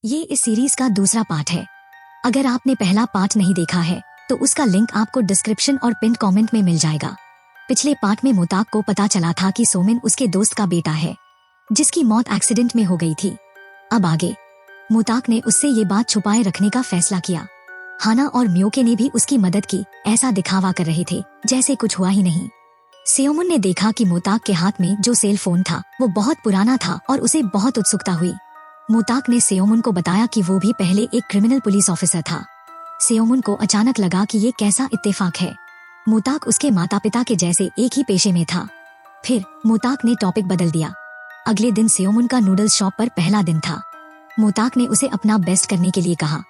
ये इस सीरीज का दूसरा पार्ट है। अगर आपने पहला पार्ट नहीं देखा है तो उसका लिंक आपको डिस्क्रिप्शन और पिन कमेंट में मिल जाएगा। पिछले पार्ट में मोताक को पता चला था कि सोमिन उसके दोस्त का बेटा है जिसकी मौत एक्सीडेंट में हो गई थी। अब आगे मोताक ने उससे ये बात छुपाए रखने का फैसला किया। हाना और म्योके ने भी उसकी मदद की, ऐसा दिखावा कर रहे थे जैसे कुछ हुआ ही नहीं। सेओमुन ने देखा कि मोताक के हाथ में जो सेल फोन था वो बहुत पुराना था और उसे बहुत उत्सुकता हुई। मोताक ने सेओमुन को बताया कि वो भी पहले एक क्रिमिनल पुलिस ऑफिसर था। सेओमुन को अचानक लगा कि ये कैसा इत्तेफाक है। मोताक उसके माता पिता के जैसे एक ही पेशे में था। फिर मोताक ने टॉपिक बदल दिया। अगले दिन सेओमुन का नूडल्स शॉप पर पहला दिन था। मोताक ने उसे अपना बेस्ट करने के लिए कहा।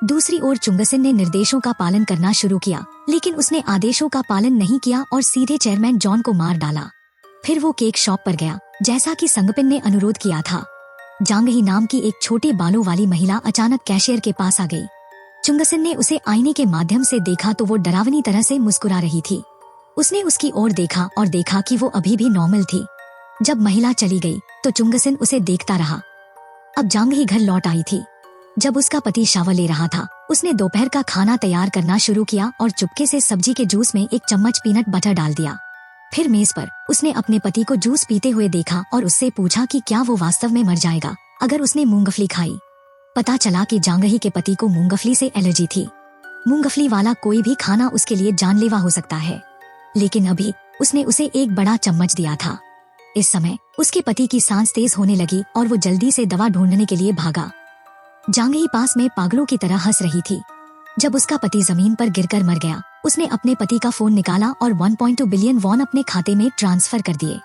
दूसरी ओर चुंगसिन ने निर्देशों का पालन करना शुरू किया, लेकिन उसने आदेशों का पालन नहीं किया और सीधे चेयरमैन जॉन को मार डाला। फिर वो केक शॉप पर गया जैसा कि संगपिन ने अनुरोध किया था। जांगही नाम की एक छोटे बालों वाली महिला अचानक कैशियर के पास आ गई। चुंगसिन ने उसे आईने के माध्यम से देखा तो वो डरावनी तरह से मुस्कुरा रही थी। उसने उसकी ओर देखा और देखा कि वो अभी भी नॉर्मल थी। जब महिला चली गई तो चुंगसिन उसे देखता रहा। अब जांगही घर लौट आई थी। जब उसका पति शावर ले रहा था उसने दोपहर का खाना तैयार करना शुरू किया और चुपके से सब्जी के जूस में एक चम्मच पीनट बटर डाल दिया। फिर मेज पर उसने अपने पति को जूस पीते हुए देखा और उससे पूछा कि क्या वो वास्तव में मर जाएगा अगर उसने मूंगफली खाई। पता चला कि जांगही के पति को मूंगफली से एलर्जी थी। मूंगफली वाला कोई भी खाना उसके लिए जानलेवा हो सकता है, लेकिन अभी उसने उसे एक बड़ा चम्मच दिया था। इस समय उसके पति की सांस तेज होने लगी और वो जल्दी से दवा ढूंढने के लिए भागा। जांगही पास में पागलों की तरह हंस रही थी। जब उसका पति जमीन पर गिरकर मर गया उसने अपने पति का फोन निकाला और 1.2 बिलियन वॉन अपने खाते में ट्रांसफर कर दिए।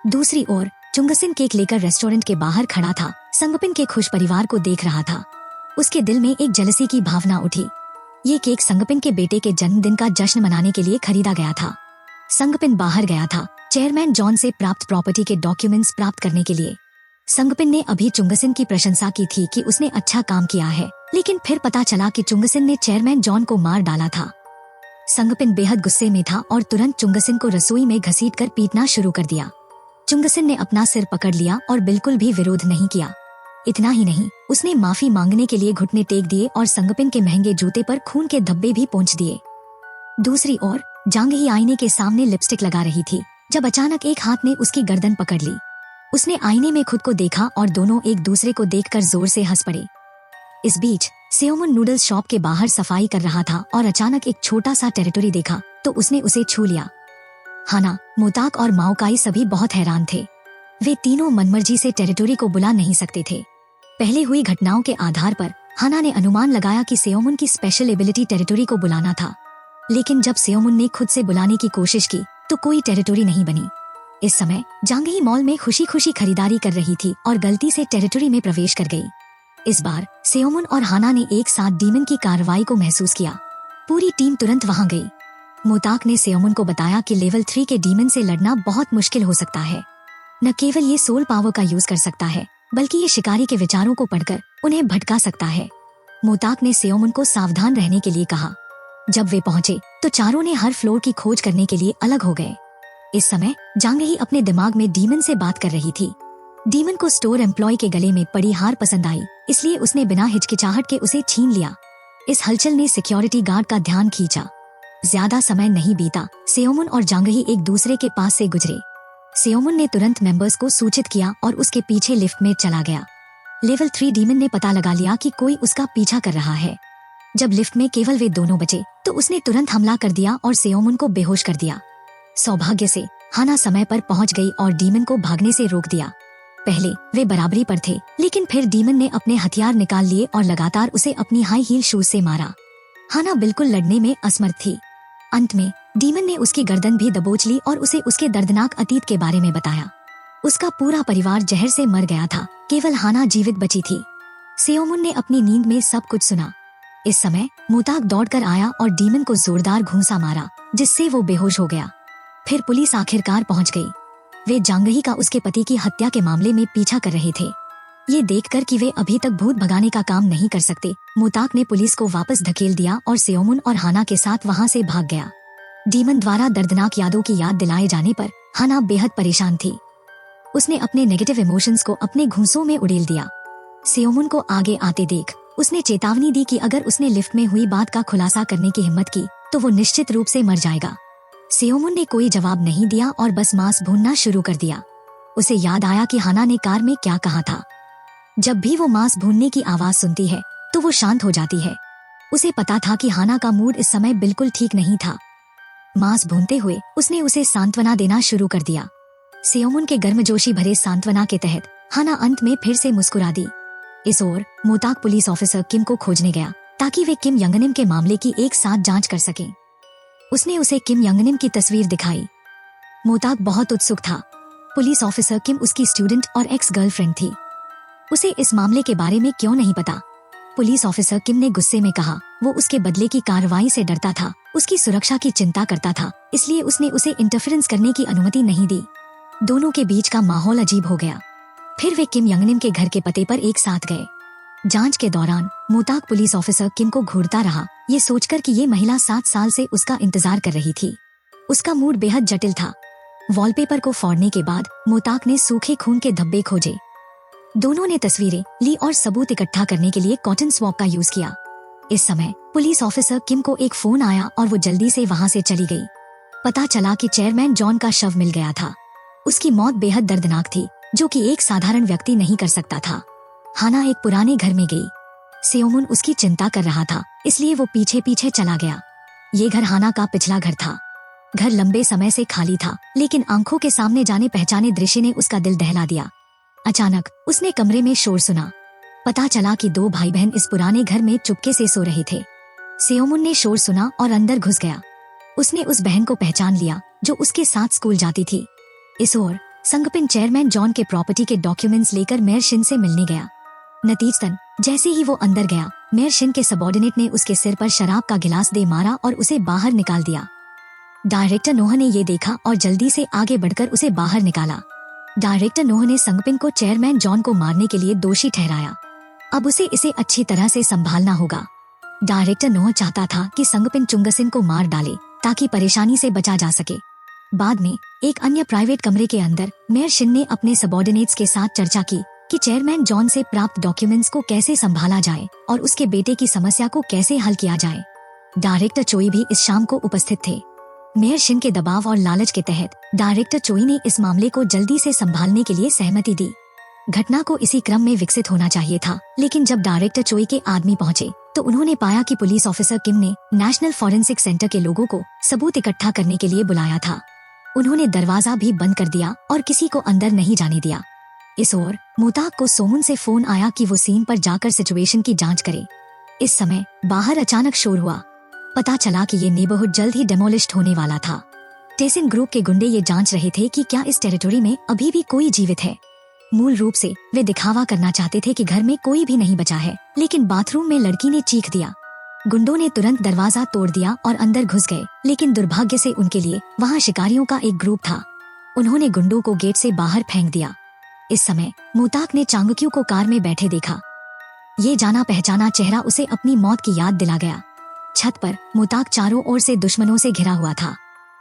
दूसरी ओर चुंगसिन केक लेकर रेस्टोरेंट के बाहर खड़ा था। संगपिन के खुश परिवार को देख रहा था। उसके दिल में एक जलसी की भावना उठी। ये केक संगपिन के बेटे के जन्मदिन का जश्न मनाने के लिए खरीदा गया था। संगपिन बाहर गया था चेयरमैन जॉन से प्राप्त प्रॉपर्टी के डॉक्यूमेंट्स प्राप्त करने के लिए। संगपिन ने अभी चुंगसिन की प्रशंसा की थी कि उसने अच्छा काम किया है, लेकिन फिर पता चला कि चुंगसिन ने चेयरमैन जॉन को मार डाला था। संगपिन बेहद गुस्से में था और तुरंत चुंगसिन को रसोई में घसीटकर पीटना शुरू कर दिया। चुंगसिन ने अपना सिर पकड़ लिया और बिल्कुल भी विरोध नहीं किया। इतना ही नहीं, उसने माफी मांगने के लिए घुटने टेक दिए और संगपिन के महंगे जूते पर खून के धब्बे भी पोंछ दिए। दूसरी ओर जांगही आईने के सामने लिपस्टिक लगा रही थी जब अचानक एक हाथ ने उसकी गर्दन पकड़ ली। उसने आईने में खुद को देखा और दोनों एक दूसरे को देखकर जोर से हंस पड़े। इस बीच सेओमुन नूडल्स शॉप के बाहर सफाई कर रहा था और अचानक एक छोटा सा टेरिटोरी देखा तो उसने उसे छू लिया। हाना, मोताक और माओकाई सभी बहुत हैरान थे। वे तीनों मनमर्जी से टेरिटोरी को बुला नहीं सकते थे। पहले हुई घटनाओं के आधार पर हाना ने अनुमान लगाया कि सेओमुन की स्पेशल एबिलिटी टेरिटोरी को बुलाना था, लेकिन जब सेओमुन ने खुद से बुलाने की कोशिश की तो कोई टेरिटोरी नहीं बनी। इस समय जांगही मॉल में खुशी खुशी खरीदारी कर रही थी और गलती से टेरिटोरी में प्रवेश कर गई। इस बार सेओमुन और हाना ने एक साथ डीमन की कार्रवाई को महसूस किया। पूरी टीम तुरंत वहां गई। मोताक ने सेओमुन को बताया कि लेवल 3 के डीमन से लड़ना बहुत मुश्किल हो सकता है। न केवल ये सोल पावर का यूज कर सकता है, बल्कि ये शिकारी के विचारों को पढ़कर उन्हें भटका सकता है। मोताक ने सेओमुन को सावधान रहने के लिए कहा। जब वे पहुंचे तो चारों ने हर फ्लोर की खोज करने के लिए अलग हो गए। इस समय जांगही अपने दिमाग में डीमन से बात कर रही थी। डीमन को स्टोर एम्प्लॉय के गले में पड़ी हार पसंद आई, इसलिए उसने बिना हिचकिचाहट के उसे छीन लिया। इस हलचल ने सिक्योरिटी गार्ड का ध्यान खींचा। ज्यादा समय नहीं बीता, सेओमुन और जांगही एक दूसरे के पास से गुजरे। सेओमुन ने तुरंत मेंबर्स को सूचित किया और उसके पीछे लिफ्ट में चला गया। लेवल 3 डीमन ने पता लगा लिया कि कोई उसका पीछा कर रहा है। जब लिफ्ट में केवल वे दोनों बचे तो उसने तुरंत हमला कर दिया और सेओमुन को बेहोश कर दिया। सौभाग्य से हाना समय पर पहुंच गई और डीमन को भागने से रोक दिया। पहले वे बराबरी पर थे, लेकिन फिर डीमन ने अपने हथियार निकाल लिए और लगातार उसे अपनी हाई हील शूज से मारा। हाना बिल्कुल लड़ने में असमर्थ थी। अंत में डीमन ने उसकी गर्दन भी दबोच ली और उसे उसके दर्दनाक अतीत के बारे में बताया। उसका पूरा परिवार जहर से मर गया था, केवल हाना जीवित बची थी। सेओमुन ने अपनी नींद में सब कुछ सुना। इस समय मोताक दौड़कर आया और डीमन को जोरदार घूंसा मारा, जिससे वो बेहोश हो गया। फिर पुलिस आखिरकार पहुंच गई। वे जांगही का उसके पति की हत्या के मामले में पीछा कर रहे थे। ये देखकर कि वे अभी तक भूत भगाने का काम नहीं कर सकते, मोताक ने पुलिस को वापस धकेल दिया और सेओमुन और हाना के साथ वहां से भाग गया। डीमन द्वारा दर्दनाक यादों की याद दिलाए जाने पर हाना बेहद परेशान थी। उसने अपने नेगेटिव इमोशंस को अपने घूंसों में उड़ेल दिया। सेओमुन को आगे आते देख उसने चेतावनी दी कि अगर उसने लिफ्ट में हुई बात का खुलासा करने की हिम्मत की तो वो निश्चित रूप से मर जाएगा। सेओमुन ने कोई जवाब नहीं दिया और बस मांस भूनना शुरू कर दिया। उसे याद आया कि हाना ने कार में क्या कहा था। जब भी वो मांस भूनने की आवाज सुनती है तो वो शांत हो जाती है। उसे पता था कि हाना का मूड इस समय बिल्कुल ठीक नहीं था। मांस भूनते हुए उसने उसे सांत्वना देना शुरू कर दिया। सेओमुन के गर्मजोशी भरे सांत्वना के तहत हाना अंत में फिर से मुस्कुरा दी। इस ओर मोताक पुलिस ऑफिसर किम को खोजने गया ताकि वे किम यंगनिम के मामले की एक साथ जांच कर सकें। उसने उसे किम यंगनिम की तस्वीर दिखाई। मोताक बहुत उत्सुक था। पुलिस ऑफिसर किम उसकी स्टूडेंट और एक्स गर्लफ्रेंड थी। उसे इस मामले के बारे में क्यों नहीं पता? पुलिस ऑफिसर किम ने गुस्से में कहा। वो उसके बदले की कार्रवाई से डरता था, उसकी सुरक्षा की चिंता करता था, इसलिए उसने उसे इंटरफेरेंस करने की अनुमति नहीं दी। दोनों के बीच का माहौल अजीब हो गया। फिर वे किम यंगनिम के घर के पते पर एक साथ गए। जांच के दौरान मोताक पुलिस ऑफिसर किम को घूरता रहा, ये सोचकर कि ये महिला 7 साल से उसका इंतजार कर रही थी। उसका मूड बेहद जटिल था। वॉलपेपर को फोड़ने के बाद मोताक ने सूखे खून के धब्बे खोजे। दोनों ने तस्वीरें ली और सबूत इकट्ठा करने के लिए कॉटन स्वॉब का यूज किया। इस समय पुलिस ऑफिसर किम को एक फोन आया और वो जल्दी से वहां से चली गई। पता चला कि चेयरमैन जॉन का शव मिल गया था। उसकी मौत बेहद दर्दनाक थी, जो कि एक साधारण व्यक्ति नहीं कर सकता था। हाना एक पुराने घर में गई। सेओमुन उसकी चिंता कर रहा था, इसलिए वो पीछे पीछे चला गया। ये घर हाना का पिछला घर था। घर लंबे समय से खाली था, लेकिन आंखों के सामने जाने पहचाने दृश्य ने उसका दिल दहला दिया। अचानक उसने कमरे में शोर सुना। पता चला कि 2 भाई बहन इस पुराने घर में चुपके से सो रहे थे। सेओमुन ने शोर सुना और अंदर घुस गया। उसने उस बहन को पहचान लिया जो उसके साथ स्कूल जाती थी। इस ओर संगपिन चेयरमैन जॉन के प्रॉपर्टी के डॉक्यूमेंट्स लेकर मेयर शिन से मिलने गया। नतीजतन जैसे ही वो अंदर गया, मेयर शिन के सबॉर्डिनेट ने उसके सिर पर शराब का गिलास दे मारा और उसे बाहर निकाल दिया। डायरेक्टर नोह ने ये देखा और जल्दी से आगे बढ़कर उसे बाहर निकाला। डायरेक्टर नोह ने संगपिन को चेयरमैन जॉन को मारने के लिए दोषी ठहराया। अब उसे इसे अच्छी तरह से संभालना होगा। डायरेक्टर नोह चाहता था कि संगपिन चुंगसिन को मार डाले ताकि परेशानी से बचा जा सके। बाद में एक अन्य प्राइवेट कमरे के अंदर मेयर शिन ने अपने सबॉर्डिनेट्स के साथ चर्चा की कि चेयरमैन जॉन से प्राप्त डॉक्यूमेंट्स को कैसे संभाला जाए और उसके बेटे की समस्या को कैसे हल किया जाए। डायरेक्टर चोई भी इस शाम को उपस्थित थे। मेयर शिन के दबाव और लालच के तहत डायरेक्टर चोई ने इस मामले को जल्दी से संभालने के लिए सहमति दी। घटना को इसी क्रम में विकसित होना चाहिए था, लेकिन जब डायरेक्टर चोई के आदमी पहुंचे तो उन्होंने पाया कि पुलिस ऑफिसर किम ने नेशनल फॉरेंसिक सेंटर के लोगों को सबूत इकट्ठा करने के लिए बुलाया था। उन्होंने दरवाजा भी बंद कर दिया और किसी को अंदर नहीं जाने दिया। इस ओर मोताक को सोमुन से फोन आया कि वो सीन पर जाकर सिचुएशन की जांच करे। इस समय बाहर अचानक शोर हुआ। पता चला कि ये नेबरहुड जल्द ही डेमोलिश्ड होने वाला था। टेसिन ग्रुप के गुंडे ये जांच रहे थे कि क्या इस टेरिटोरी में अभी भी कोई जीवित है। मूल रूप से वे दिखावा करना चाहते थे कि घर में कोई भी नहीं बचा है, लेकिन बाथरूम में लड़की ने चीख दिया। गुंडों ने तुरंत दरवाजा तोड़ दिया और अंदर घुस गए, लेकिन दुर्भाग्य से उनके लिए वहाँ शिकारियों का एक ग्रुप था। उन्होंने गुंडों को गेट से बाहर फेंक दिया। इस समय मोताक ने चांगक्यू को कार में बैठे देखा। ये जाना पहचाना चेहरा उसे अपनी मौत की याद दिला गया। छत पर मोताक चारों ओर से दुश्मनों से घिरा हुआ था।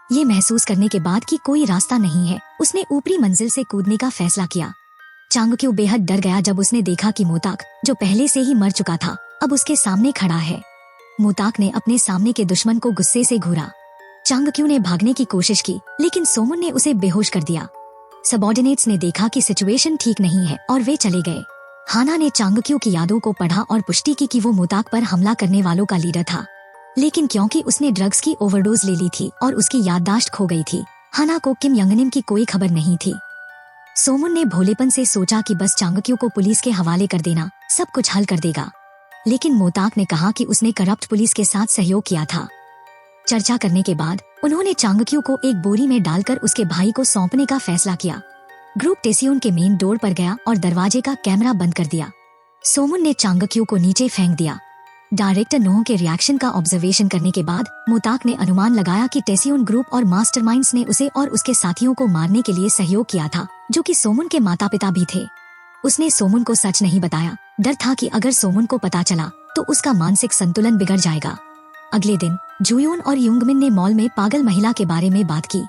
ये महसूस करने के बाद कि कोई रास्ता नहीं है, उसने ऊपरी मंजिल से कूदने का फैसला किया। चांगक्यू बेहद डर गया जब उसने देखा कि मोताक, जो पहले से ही मर चुका था, अब उसके सामने खड़ा है। मोताक ने अपने सामने के दुश्मन को गुस्से से घूरा। चांगक्यू ने भागने की कोशिश की, लेकिन सोमुन ने उसे बेहोश कर दिया। सबॉर्डिनेट्स ने देखा कि सिचुएशन ठीक नहीं है और वे चले गए। हाना ने चांगक्यू की यादों को पढ़ा और पुष्टि की कि वो मोताक पर हमला करने वालों का लीडर था, लेकिन क्योंकि उसने ड्रग्स की ओवरडोज ले ली थी और उसकी याददाश्त खो गई थी, हाना को किम यंगनिम की कोई खबर नहीं थी। सोमुन ने भोलेपन से सोचा कि बस चांगक्यू को पुलिस के हवाले कर देना सब कुछ हल कर देगा, लेकिन मोताक ने कहा कि उसने करप्ट पुलिस के साथ सहयोग किया था। चर्चा करने के बाद उन्होंने चांगक्यू को एक बोरी में डालकर उसके भाई को सौंपने का फैसला किया। ग्रुप टेसियोन के मेन डोर पर गया और दरवाजे का कैमरा बंद कर दिया। सोमुन ने चांगक्यू को नीचे फेंक दिया। डायरेक्टर नोह के रिएक्शन का ऑब्जर्वेशन करने के बाद मोताक ने अनुमान लगाया कि टेसियोन ग्रुप और मास्टरमाइंड्स ने उसे और उसके साथियों को मारने के लिए सहयोग किया था, जो कि सोमुन के माता पिता भी थे। उसने सोमुन को सच नहीं बताया। डर था कि अगर सोमुन को पता चला तो उसका मानसिक संतुलन बिगड़ जाएगा। अगले दिन जुयोन और युंगमिन ने मॉल में पागल महिला के बारे में बात की।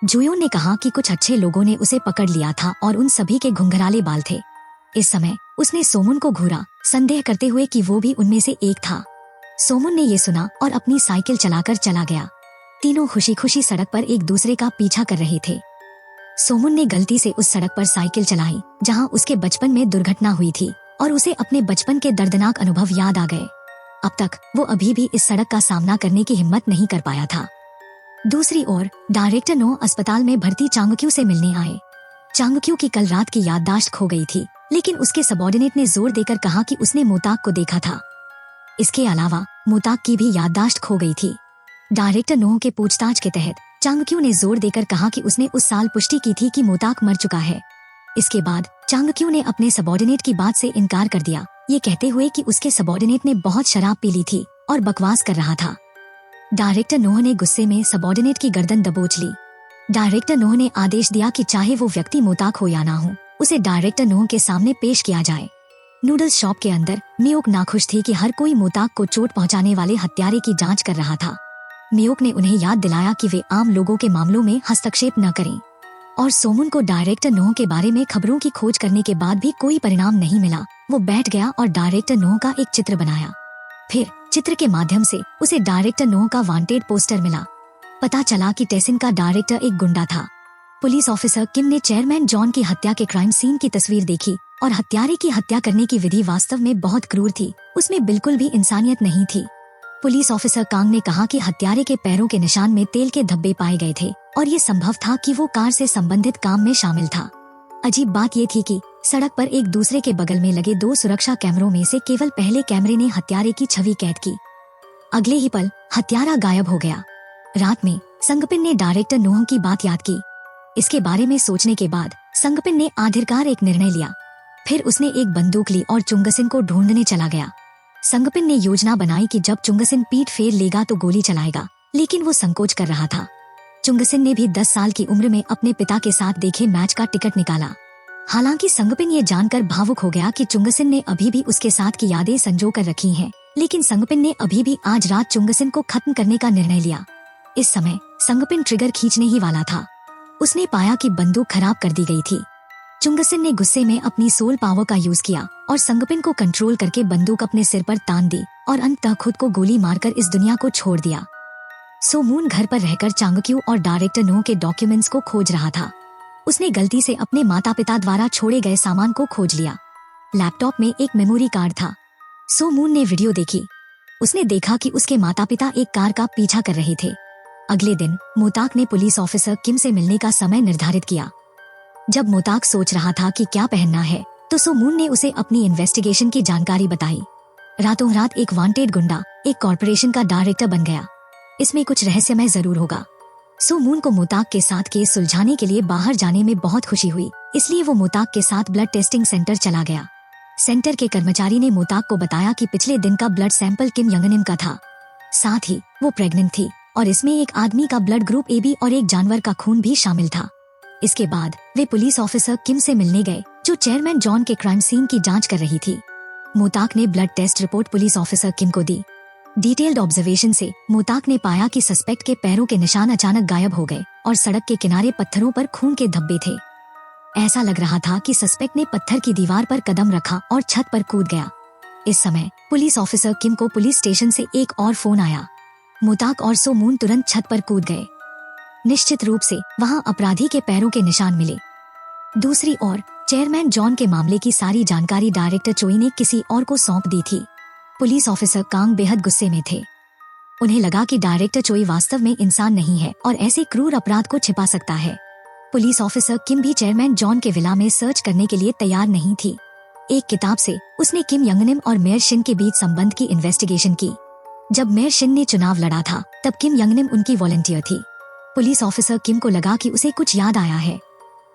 जुयोन ने कहा कि कुछ अच्छे लोगों ने उसे पकड़ लिया था और उन सभी के घुंघराले बाल थे। इस समय उसने सोमुन को घूरा, संदेह करते हुए कि वो भी उनमें से एक था। सोमुन ने ये सुना और अपनी साइकिल चलाकर चला गया। तीनों खुशी खुशी सड़क पर एक दूसरे का पीछा कर रहे थे। सोमुन ने गलती से उस सड़क पर साइकिल चलाई जहां उसके बचपन में दुर्घटना हुई थी और उसे अपने बचपन के दर्दनाक अनुभव याद आ गए। अब तक वो अभी भी इस सड़क का सामना करने की हिम्मत नहीं कर पाया था। दूसरी ओर डायरेक्टर नो अस्पताल में भर्ती चांगक्यू से मिलने आए। चांगक्यू की कल रात की याददाश्त खो गई थी, लेकिन उसके सबॉर्डिनेट ने जोर देकर कहा कि उसने मोताक को देखा था। इसके अलावा मोताक की भी याददाश्त खो गई थी। डायरेक्टर नो के पूछताछ के तहत चांगक्यू ने जोर देकर कहा कि उसने उस साल पुष्टि की थी कि मोताक मर चुका है। इसके बाद चांगक्यू ने अपने सबॉर्डिनेट की बात से इनकार कर दिया, ये कहते हुए कि उसके सबॉर्डिनेट ने बहुत शराब पी ली थी और बकवास कर रहा था। डायरेक्टर नोह ने गुस्से में सबॉर्डिनेट की गर्दन दबोच ली। डायरेक्टर नोह ने आदेश दिया कि चाहे वो व्यक्ति मोताक हो या ना हो, उसे डायरेक्टर नोह के सामने पेश किया जाए। नूडल्स शॉप के अंदर मियोक नाखुश थी कि हर कोई मोताक को चोट पहुंचाने वाले हत्यारे की जांच कर रहा था। मियोक ने उन्हें याद दिलाया कि वे आम लोगों के मामलों में हस्तक्षेप न करें, और सोमुन को डायरेक्टर नोह के बारे में खबरों की खोज करने के बाद भी कोई परिणाम नहीं मिला। वो बैठ गया और डायरेक्टर नोह का एक चित्र बनाया। फिर चित्र के माध्यम से उसे डायरेक्टर नोह का वांटेड पोस्टर मिला। पता चला कि टेसिन का डायरेक्टर एक गुंडा था। पुलिस ऑफिसर किम ने चेयरमैन जॉन की हत्या के क्राइम सीन की तस्वीर देखी और हत्यारे की हत्या करने की विधि वास्तव में बहुत क्रूर थी, उसमें बिल्कुल भी इंसानियत नहीं थी। पुलिस ऑफिसर कांग ने कहा कि हत्यारे के पैरों के निशान में तेल के धब्बे पाए गए थे और ये संभव था कि वो कार से संबंधित काम में शामिल था। अजीब बात ये थी कि सड़क पर एक दूसरे के बगल में लगे 2 सुरक्षा कैमरों में से केवल पहले कैमरे ने हत्यारे की छवि कैद की। अगले ही पल हत्यारा गायब हो गया। रात में संगपिन ने डायरेक्टर नोह की बात याद की। इसके बारे में सोचने के बाद संगपिन ने आखिरकार एक निर्णय लिया। फिर उसने एक बंदूक ली और चुंगसिन को ढूंढने चला गया। संगपिन ने योजना बनाई कि जब चुंगसिन पीठ फेर लेगा तो गोली चलाएगा, लेकिन वो संकोच कर रहा था। चुंगसिन ने भी 10 साल की उम्र में अपने पिता के साथ देखे मैच का टिकट निकाला। हालांकि संगपिन ये जानकर भावुक हो गया कि चुंगसिन ने अभी भी उसके साथ की यादें संजो कर रखी हैं, लेकिन संगपिन ने अभी भी आज रात चुंगसिन को खत्म करने का निर्णय लिया। इस समय संगपिन ट्रिगर खींचने ही वाला था। उसने पाया कि बंदूक खराब कर दी गई थी। चुंगसिन ने गुस्से में अपनी सोल पावर का यूज किया और संगपिन को कंट्रोल करके बंदूक अपने सिर पर तान दी और अंततः खुद को गोली मारकर इस दुनिया को छोड़ दिया। सोमून घर पर रहकर चांगक्यू और डायरेक्टर नोह के डॉक्यूमेंट्स को खोज रहा था। उसने गलती से अपने माता पिता द्वारा छोड़े गए सामान को खोज लिया। लैपटॉप में एक मेमोरी कार्ड था। सोमून ने वीडियो देखी। उसने देखा कि उसके माता पिता एक कार का पीछा कर रहे थे। अगले दिन मोताक ने पुलिस ऑफिसर किम से मिलने का समय निर्धारित किया। जब मोताक सोच रहा था कि क्या पहनना है, तो सोमून ने उसे अपनी इन्वेस्टिगेशन की जानकारी बताई। रातों रात एक वांटेड गुंडा एक कॉर्पोरेशन का डायरेक्टर बन गया। इसमें कुछ रहस्यमय जरूर होगा। सोमून को मोताक के साथ केस सुलझाने के लिए बाहर जाने में बहुत खुशी हुई, इसलिए वो मोताक के साथ ब्लड टेस्टिंग सेंटर चला गया। सेंटर के कर्मचारी ने मोताक को बताया कि पिछले दिन का ब्लड सैंपल किम यंगनिम का था। साथ ही वो प्रेग्नेंट थी और इसमें एक आदमी का ब्लड ग्रुप AB और एक जानवर का खून भी शामिल था। इसके बाद वे पुलिस ऑफिसर किम से मिलने गए, जो चेयरमैन जॉन के क्राइम सीन की जांच कर रही थी। मोताक ने blood test report police officer Kim को दी। डिटेल्ड ऑब्जर्वेशन से मोताक ने पाया कि सस्पेक्ट के पैरों के निशान अचानक गायब हो गए और सड़क के किनारे पत्थरों पर खून के धब्बे थे। ऐसा लग रहा था कि सस्पेक्ट ने पत्थर की दीवार पर कदम रखा और छत पर कूद गया। इस समय पुलिस ऑफिसर किम को पुलिस स्टेशन से एक और फोन आया। मोताक और सोमून तुरंत छत पर कूद गए। निश्चित रूप से वहां अपराधी के पैरों के निशान मिले। दूसरी ओर चेयरमैन जॉन के मामले की सारी जानकारी डायरेक्टर चोई ने किसी और को सौंप दी थी। पुलिस ऑफिसर कांग बेहद गुस्से में थे। उन्हें लगा कि डायरेक्टर चोई वास्तव में इंसान नहीं है और ऐसे क्रूर अपराध को छिपा सकता है। पुलिस ऑफिसर किम भी चेयरमैन जॉन के विला में सर्च करने के लिए तैयार नहीं थी। एक किताब से उसने किम यंगनिम और मेयर शिन के बीच संबंध की इन्वेस्टिगेशन की। जब मेयर शिन ने चुनाव लड़ा था, तब किम यंगनिम उनकी वॉलंटियर थी। पुलिस ऑफिसर किम को लगा कि उसे कुछ याद आया है।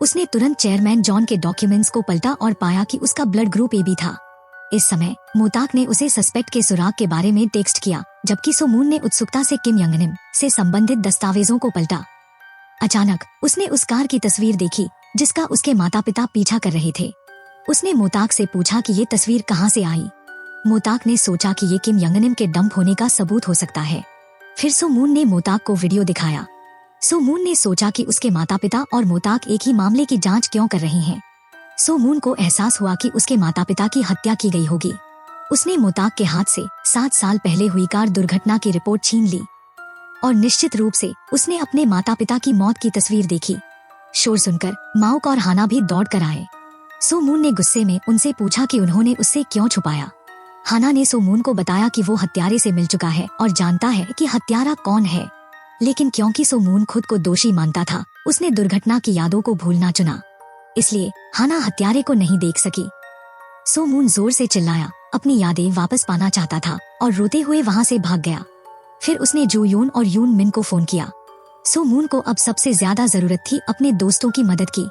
उसने तुरंत चेयरमैन जॉन के डॉक्यूमेंट्स को पलटा और पाया कि उसका ब्लड ग्रुप AB था। इस समय मोताक ने उसे सस्पेक्ट के सुराग के बारे में टेक्स्ट किया, जबकि सोमून ने उत्सुकता से किम यंगनिम से संबंधित दस्तावेजों को पलटा। अचानक उसने उस कार की तस्वीर देखी जिसका उसके माता पिता पीछा कर रहे थे। उसने मोताक से पूछा कि ये तस्वीर कहाँ से आई। मोताक ने सोचा कि ये किम यंगनिम के डंप होने का सबूत हो सकता है। फिर सोमून ने मोताक को वीडियो दिखाया। सोमून ने सोचा कि उसके माता पिता और मोताक एक ही मामले की जांच क्यों कर रहे हैं। सो मून को एहसास हुआ कि उसके माता पिता की हत्या की गई होगी। उसने मोताक के हाथ से 7 साल पहले हुई कार दुर्घटना की रिपोर्ट छीन ली और निश्चित रूप से उसने अपने माता पिता की मौत की तस्वीर देखी। शोर सुनकर माउक और हाना भी दौड़ कर आए। सो मून ने गुस्से में उनसे पूछा कि उन्होंने उससे क्यों छुपाया। हाना ने सो मून को बताया कि वो हत्यारे से मिल चुका है और जानता है कि हत्यारा कौन है, लेकिन क्योंकि सो मून खुद को दोषी मानता था, उसने दुर्घटना की यादों को भूलना चुना। इसलिए हाना हत्यारे को नहीं देख सकी। सो मून जोर से चिल्लाया, अपनी यादें वापस पाना चाहता था और रोते हुए वहाँ से भाग गया। फिर उसने जो यून और यून मिन को फोन किया। सो मून को अब सबसे ज्यादा जरूरत थी अपने दोस्तों की मदद की।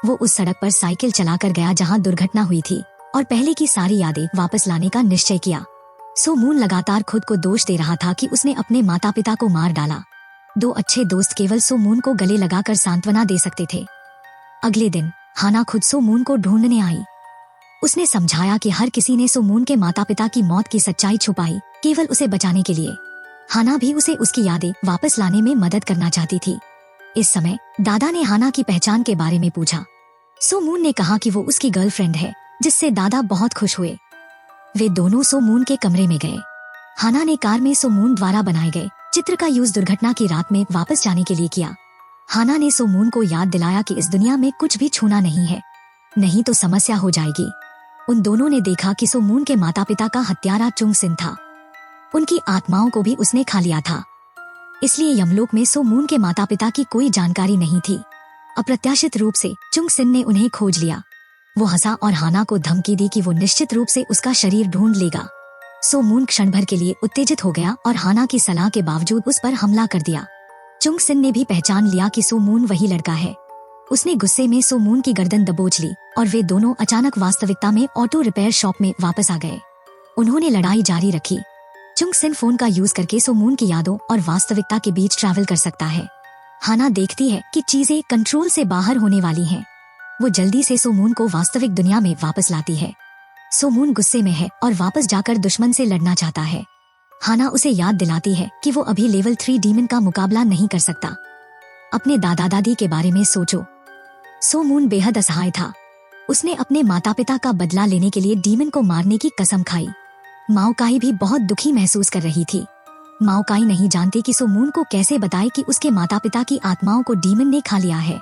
वो उस सड़क पर साइकिल चलाकर गया जहाँ दुर्घटना हुई थी और पहले की सारी यादें वापस लाने का निश्चय किया। सो मून लगातार खुद को दोष दे रहा था कि उसने अपने माता पिता को मार डाला। 2 अच्छे दोस्त केवल सो मून को गले लगाकर सांत्वना दे सकते थे। अगले दिन हाना खुद सो मून को ढूंढने आई। उसने समझाया कि हर किसी ने सो मून के माता पिता की मौत की सच्चाई छुपाई केवल उसे बचाने के लिए। हाना भी उसे उसकी यादें वापस लाने में मदद करना चाहती थी। इस समय दादा ने हाना की पहचान के बारे में पूछा। सो मून ने कहा कि वो उसकी गर्लफ्रेंड है, जिससे दादा बहुत खुश हुए। वे दोनों सो मून के कमरे में गए। हाना ने कार में सो मून द्वारा बनाए गए चित्र का यूज दुर्घटना की रात में वापस जाने के लिए किया। हाना ने सो मून को याद दिलाया कि इस दुनिया में कुछ भी छूना नहीं है, नहीं तो समस्या हो जाएगी। उन दोनों ने देखा कि सो मून के माता पिता का हत्यारा चुंग सिन था। उनकी आत्माओं को भी उसने खा लिया था, इसलिए यमलोक में सो मून के माता पिता की कोई जानकारी नहीं थी। अप्रत्याशित रूप से चुंग सिन ने उन्हें खोज लिया। वो हंसा और हाना को धमकी दी कि वो निश्चित रूप से उसका शरीर ढूंढ लेगा। सो मून क्षण भर के लिए उत्तेजित हो गया और हाना की सलाह के बावजूद उस पर हमला कर दिया। चुंग सिन ने भी पहचान लिया कि सो मून वही लड़का है। उसने गुस्से में सो मून की गर्दन दबोच ली और वे दोनों अचानक वास्तविकता में ऑटो रिपेयर शॉप में वापस आ गए। उन्होंने लड़ाई जारी रखी। चुंग सिन फोन का यूज करके सो मून की यादों और वास्तविकता के बीच ट्रैवल कर सकता है। हाना देखती है कि चीजें कंट्रोल से बाहर होने वाली हैं। वो जल्दी से सो मून को वास्तविक दुनिया में वापस लाती है। सो मून गुस्से में है और वापस जाकर दुश्मन से लड़ना चाहता है। हाना उसे याद दिलाती है कि वो अभी लेवल 3 डीमन का मुकाबला नहीं कर सकता। अपने दादा दादी के बारे में सोचो। सो मून बेहद असहाय था। उसने अपने माता पिता का बदला लेने के लिए डीमन को मारने की कसम खाई। माओकाई भी बहुत दुखी महसूस कर रही थी। माओकाई नहीं जानती कि सो मून को कैसे बताए कि उसके माता पिता की आत्माओं को डीमन ने खा लिया है।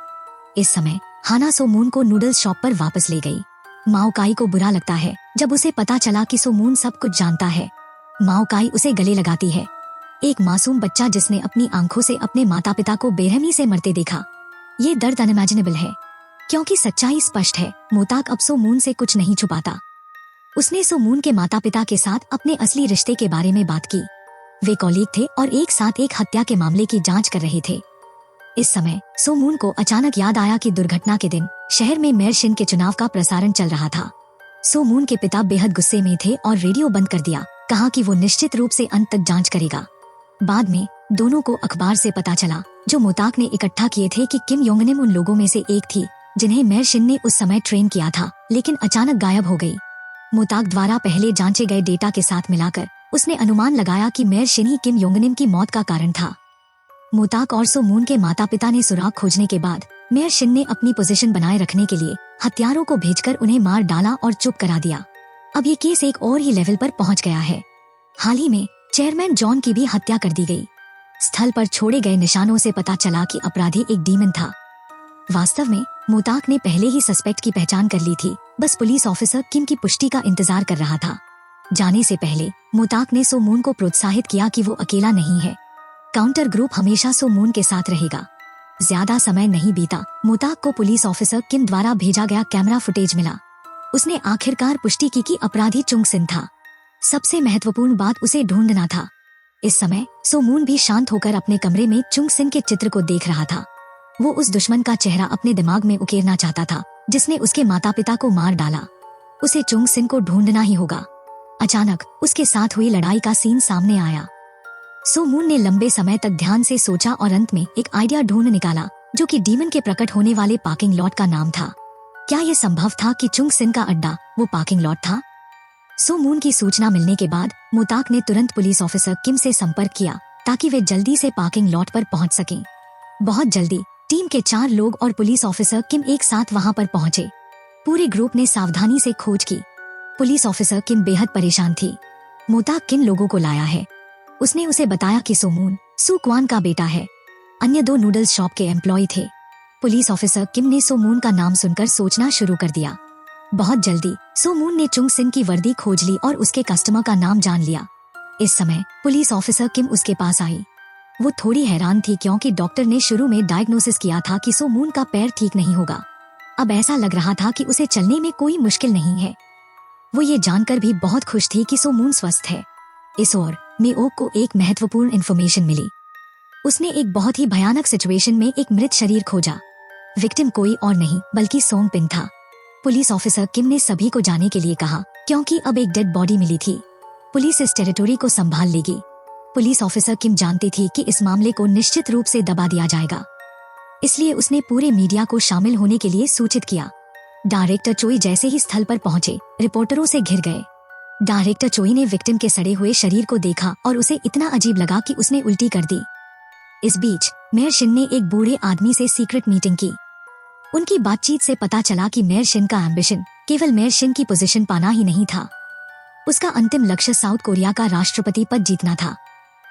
इस समय हाना सो मून को नूडल्स शॉप पर वापस ले गई। माओकाई को बुरा लगता है जब उसे पता चला कि सो मून सब कुछ जानता है। माओकाई उसे गले लगाती है। एक मासूम बच्चा जिसने अपनी आंखों से अपने माता पिता को बेरहमी से मरते देखा। ये दर्द अनइमेजिनेबल है, क्योंकि सच्चाई स्पष्ट है। मोताक अब सो मून से कुछ नहीं छुपाता। उसने सो मून के माता पिता के साथ अपने असली रिश्ते के बारे में बात की। वे कॉलीग थे और एक साथ एक हत्या के मामले की जांच कर रहे थे। इस समय सो मून को अचानक याद आया कि दुर्घटना के दिन शहर में मेयर शिन के चुनाव का प्रसारण चल रहा था। सो मून के पिता बेहद गुस्से में थे और रेडियो बंद कर दिया। कहा कि वो निश्चित रूप से अंत तक जांच करेगा। बाद में दोनों को अखबार से पता चला जो मोताक ने इकट्ठा किए थे कि किम योंगनिम उन लोगों में से एक थी जिन्हें मेयर शिन ने उस समय ट्रेन किया था, लेकिन अचानक गायब हो गई। मोताक द्वारा पहले जांचे गए डेटा के साथ मिलाकर उसने अनुमान लगाया कि मेयर शिन ही किम योंगनिम की मौत का कारण था। मोताक और सो मून के माता पिता ने सुराग खोजने के बाद मेयर शिन ने अपनी पोजीशन बनाए रखने के लिए हथियारों को भेजकर उन्हें मार डाला और चुप करा दिया। अब ये केस एक और ही लेवल पर पहुंच गया है। हाल ही में चेयरमैन जॉन की भी हत्या कर दी गई। स्थल पर छोड़े गए निशानों से पता चला कि अपराधी एक डीमन था। वास्तव में मोताक ने पहले ही सस्पेक्ट की पहचान कर ली थी, बस पुलिस ऑफिसर किम की पुष्टि का इंतजार कर रहा था। जाने से पहले मोताक ने सो मून को प्रोत्साहित किया कि वो अकेला नहीं है। काउंटर ग्रुप हमेशा सो मून के साथ रहेगा। ज्यादा समय नहीं बीता, मोताक को पुलिस ऑफिसर किम द्वारा भेजा गया कैमरा फुटेज मिला। उसने आखिरकार पुष्टि की कि अपराधी चुंग सिन था। सबसे महत्वपूर्ण बात उसे ढूंढना था। इस समय सो मून भी शांत होकर अपने कमरे में चुंग सिन के चित्र को देख रहा था। वो उस दुश्मन का चेहरा अपने दिमाग में उकेरना चाहता था जिसने उसके माता पिता को मार डाला। उसे चुंग सिन को ढूंढना ही होगा। अचानक उसके साथ हुई लड़ाई का सीन सामने आया। सो मून ने लंबे समय तक ध्यान से सोचा और अंत में एक आइडिया ढूंढ निकाला जो कि डीमन के प्रकट होने वाले पार्किंग लॉट का नाम था। क्या यह संभव था कि चुंग सिन का अड्डा वो पार्किंग लॉट था? सो मून की सूचना मिलने के बाद मोताक ने तुरंत पुलिस ऑफिसर किम से संपर्क किया ताकि वे जल्दी से पार्किंग लॉट पर पहुंच सकें। बहुत जल्दी टीम के 4 लोग और पुलिस ऑफिसर किम एक साथ वहां पर पहुंचे। पूरे ग्रुप ने सावधानी से खोज की। पुलिस ऑफिसर किम बेहद परेशान थी। मोताक किन लोगों को लाया है? उसने उसे बताया कि सोमून सू क्वान का बेटा है। अन्य 2 नूडल्स शॉप के एम्प्लॉय थे। पुलिस ऑफिसर किम ने सोमून का नाम सुनकर सोचना शुरू कर दिया। बहुत जल्दी सोमून ने चुंग सिन की वर्दी खोज ली और उसके कस्टमर का नाम जान लिया। इस समय पुलिस ऑफिसर किम उसके पास आई। वो थोड़ी हैरान थी क्योंकि डॉक्टर ने शुरू में डायग्नोसिस किया था कि सोमून का पैर ठीक नहीं होगा। अब ऐसा लग रहा था कि उसे चलने में कोई मुश्किल नहीं है। वो ये जानकर भी बहुत खुश थी कि सोमून स्वस्थ है। इस ओर मेओक को एक महत्वपूर्ण इन्फॉर्मेशन मिली। उसने एक बहुत ही भयानक सिचुएशन में एक मृत शरीर खोजा। विक्टिम कोई और नहीं बल्कि सोंग पिन था। पुलिस ऑफिसर किम ने सभी को जाने के लिए कहा क्योंकि अब एक डेड बॉडी मिली थी। पुलिस इस टेरिटोरी को संभाल लेगी। पुलिस ऑफिसर किम जानती थी कि इस मामले को निश्चित रूप से दबा दिया जाएगा, इसलिए उसने पूरे मीडिया को शामिल होने के लिए सूचित किया। डायरेक्टर चोई जैसे ही स्थल पर पहुंचे, रिपोर्टरों से घिर गए। डायरेक्टर चोई ने विक्टिम के सड़े हुए शरीर को देखा और उसे इतना अजीब लगा कि उसने उल्टी कर दी। इस बीच मेयर शिन ने एक बूढ़े आदमी से सीक्रेट मीटिंग की। उनकी बातचीत से पता चला कि मेयर शिन का एम्बिशन केवल मेयर शिन की पोजीशन पाना ही नहीं था। उसका अंतिम लक्ष्य साउथ कोरिया का राष्ट्रपति पद जीतना था।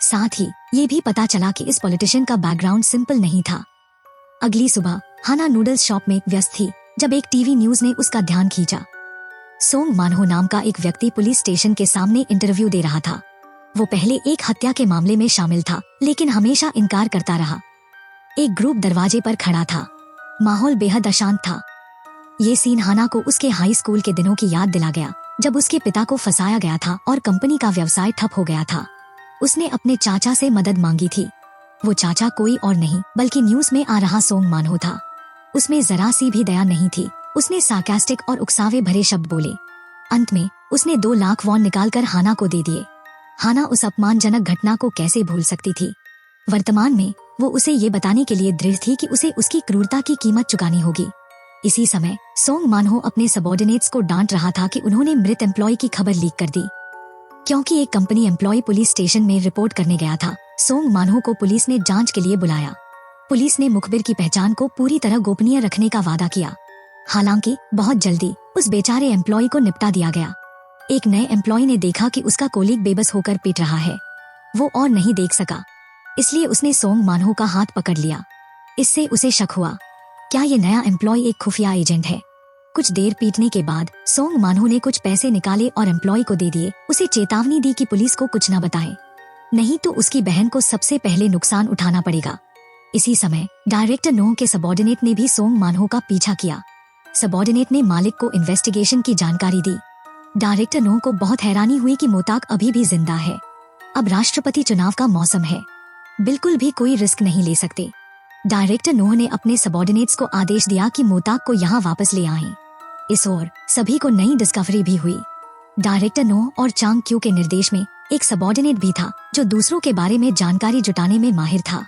साथ ही ये भी पता चला कि इस पॉलिटिशियन का बैकग्राउंड सिंपल नहीं था। अगली सुबह हाना नूडल्स शॉप में व्यस्त थी जब एक टीवी न्यूज ने उसका ध्यान खींचा। सोंग मानहो नाम का एक व्यक्ति पुलिस स्टेशन के सामने इंटरव्यू दे रहा था। वो पहले एक हत्या के मामले में शामिल था लेकिन हमेशा इनकार करता रहा। एक ग्रुप दरवाजे पर खड़ा था। माहौल बेहद अशांत था। ये सीन हाना को उसके हाई स्कूल के दिनों की याद दिला गया जब उसके पिता को फंसाया गया था और कंपनी का व्यवसाय ठप हो गया था। उसने अपने चाचा से मदद मांगी थी। वो चाचा कोई और नहीं बल्कि न्यूज में आ रहा सोंग मानहो था। उसमें जरा सी भी दया नहीं थी। उसने सार्कास्टिक और उकसावे भरे शब्द बोले। अंत में उसने 2 लाख वॉन निकालकर हाना को दे दिए। हाना उस अपमानजनक घटना को कैसे भूल सकती थी। वर्तमान में वो उसे ये बताने के लिए दृढ़ थी कि उसे उसकी क्रूरता की कीमत चुकानी होगी। इसी समय सोंग मानहो अपने सबॉर्डिनेट्स को डांट रहा था कि उन्होंने मृत एम्प्लॉय की खबर लीक कर दी। क्योंकि एक कंपनी एम्प्लॉय पुलिस स्टेशन में रिपोर्ट करने गया था, सोंग मानहो को पुलिस ने जांच के लिए बुलाया। पुलिस ने मुखबिर की पहचान को पूरी तरह गोपनीय रखने का वादा किया। हालांकि बहुत जल्दी उस बेचारे एम्प्लॉय को निपटा दिया गया। एक नए एम्प्लॉय ने देखा कि उसका कोलीग बेबस होकर पीट रहा है। वो और नहीं देख सका, इसलिए उसने सोंग मानहो का हाथ पकड़ लिया। इससे उसे शक हुआ, क्या ये नया एम्प्लॉय एक खुफिया एजेंट है? कुछ देर पीटने के बाद सोंग मानहो ने कुछ पैसे निकाले और एम्प्लॉय को दे दिए। उसे चेतावनी दी कि पुलिस को कुछ न बताए, नहीं तो उसकी बहन को सबसे पहले नुकसान उठाना पड़ेगा। इसी समय डायरेक्टर नोह के सबॉर्डिनेट ने भी सोंग मानहो का पीछा किया। सबॉर्डिनेट ने मालिक को इन्वेस्टिगेशन की जानकारी दी। डायरेक्टर नोह को बहुत हैरानी हुई कि मोताक अभी भी जिंदा है। अब राष्ट्रपति चुनाव का मौसम है, बिल्कुल भी कोई रिस्क नहीं ले सकते। डायरेक्टर नोह ने अपने सबॉर्डिनेट्स को आदेश दिया कि मोताक को यहाँ वापस ले आएं। इस ओर सभी को नई डिस्कवरी भी हुई। डायरेक्टर नोह और चांग क्यू के निर्देश में एक सबॉर्डिनेट भी था जो दूसरों के बारे में जानकारी जुटाने में माहिर था।